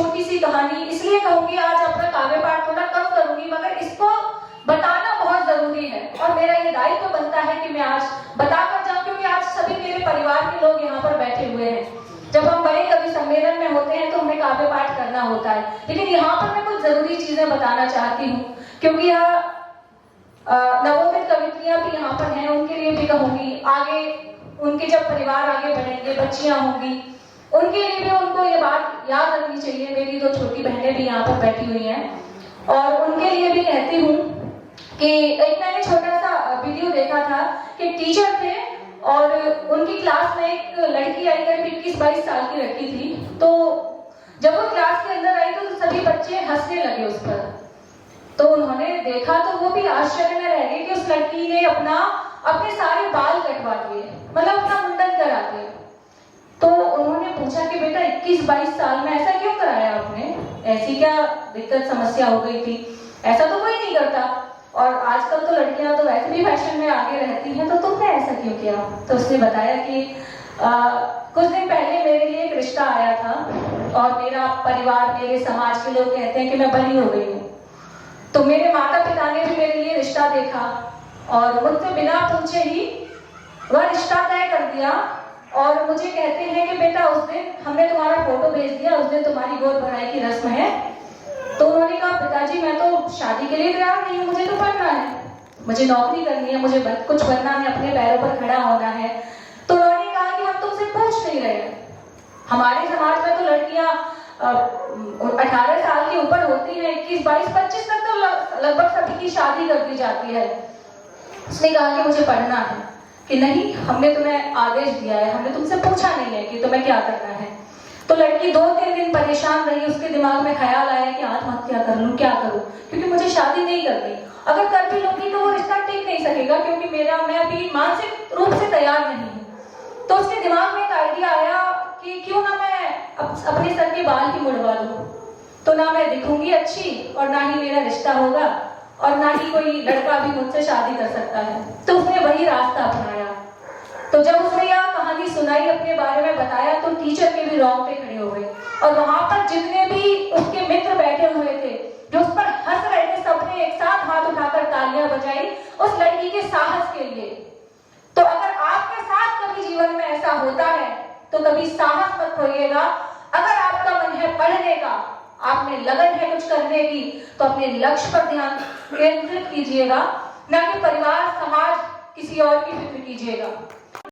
छोटी सी कहानी इसलिए कहूंगी, आज अपना काव्य पाठ थोड़ा कम करूंगी, मगर इसको बताना बहुत जरूरी है और मेरा ये दायित्व बनता है कि मैं आज बताकर जाऊं, क्योंकि आज सभी मेरे परिवार के लोग यहाँ पर बैठे हुए हैं। जब हम बड़े कवि सम्मेलन में होते हैं तो हमें काव्य पाठ करना होता है, लेकिन यहाँ पर मैं कुछ जरूरी चीजें बताना चाहती हूँ, क्योंकि यह नवोदित कवित्रियां भी यहाँ पर हैं, उनके लिए भी कहूंगी। आगे उनके जब परिवार आगे बढ़ेंगे, बच्चियां होंगी, उनके लिए भी उनको ये बात याद रखनी चाहिए। मेरी दो छोटी बहनें भी यहाँ पर बैठी हुई हैं और उनके लिए भी कहती हूँ कि एक मैंने छोटा सा वीडियो देखा था कि टीचर थे और उनकी क्लास में एक लड़की आई, करीब 21-22 साल की लड़की थी। तो जब वो क्लास के अंदर आई तो सभी बच्चे हंसने लगे उस पर। तो उन्होंने देखा तो वो भी आश्चर्य में रह गए कि उस लड़की ने अपने सारे बाल कटवा दिए, मतलब अपना मुंडन करा दिया। तो उन्होंने पूछा कि बेटा 21-22 साल में ऐसा क्यों कराया आपने, ऐसी क्या दिक्कत समस्या हो गई थी, ऐसा तो कोई नहीं करता और आजकल तो लड़कियां तो वैसे भी फैशन में आगे रहती हैं, तो तुमने ऐसा क्यों किया। तो उसने बताया कि कुछ दिन पहले मेरे लिए एक रिश्ता आया था और मेरा परिवार, मेरे समाज के लोग कहते हैं कि मैं बड़ी हो गई हूँ। तो मेरे माता पिता ने भी मेरे लिए रिश्ता देखा और मुझसे बिना पूछे ही वह रिश्ता तय कर दिया और मुझे कहते हैं कि बेटा उस दिन हमने तुम्हारा फोटो भेज दिया, उस दिन तुम्हारी गोद भराई की रस्म है। तो उन्होंने कहा पिताजी मैं तो शादी के लिए तैयार नहीं हूँ, मुझे तो पढ़ना है, मुझे नौकरी करनी है, मुझे कुछ बनना है, अपने पैरों पर खड़ा होना है। तो उन्होंने कहा कि हम तुमसे पूछ नहीं रहे, हमारे समाज में तो लड़कियां 18 साल के ऊपर होती है, 21, 22, 25 तक तो लगभग सभी की शादी कर दी जाती है। उसने कहा कि मुझे पढ़ना है, कि नहीं हमने तुम्हें आदेश दिया है, हमने तुमसे पूछा नहीं है कि तुम्हें क्या करना है। तो लड़की 2-3 दिन परेशान रही, उसके दिमाग में ख्याल आया कि आत्महत्या कर लूं, क्या करूं, क्योंकि मुझे शादी नहीं करनी, अगर कर भी लूंगी तो वो रिश्ता टिक नहीं सकेगा, क्योंकि मैं अभी मानसिक रूप से तैयार नहीं हूँ। तो उसके दिमाग में एक आइडिया आया कि क्यों ना मैं अपने सर के बाल ही मुड़वा दूं, तो ना मैं दिखूंगी अच्छी और ना ही मेरा रिश्ता होगा और ना ही कोई लड़का भी मुझसे शादी कर सकता है। तो उसने वही रास्ता अपनाया। तो जब उसने यह कहानी सुनाई, अपने बारे में बताया, तो टीचर के भी रोंगटे खड़े हो गए और वहां पर जितने भी उसके मित्र बैठे हुए थे जो उस पर हंस रहे थे, सबने एक साथ हाथ उठाकर तालियां बजाई उस लड़की के साहस के लिए। तो अगर आपके साथ कभी जीवन में ऐसा होता है तो कभी साहस मत खोइएगा। अगर आपका मन है पढ़ने का, आप में लगन है कुछ करने की, तो अपने लक्ष्य पर ध्यान केंद्रित कीजिएगा, ना कि परिवार, समाज, किसी और की फिक्र कीजिएगा।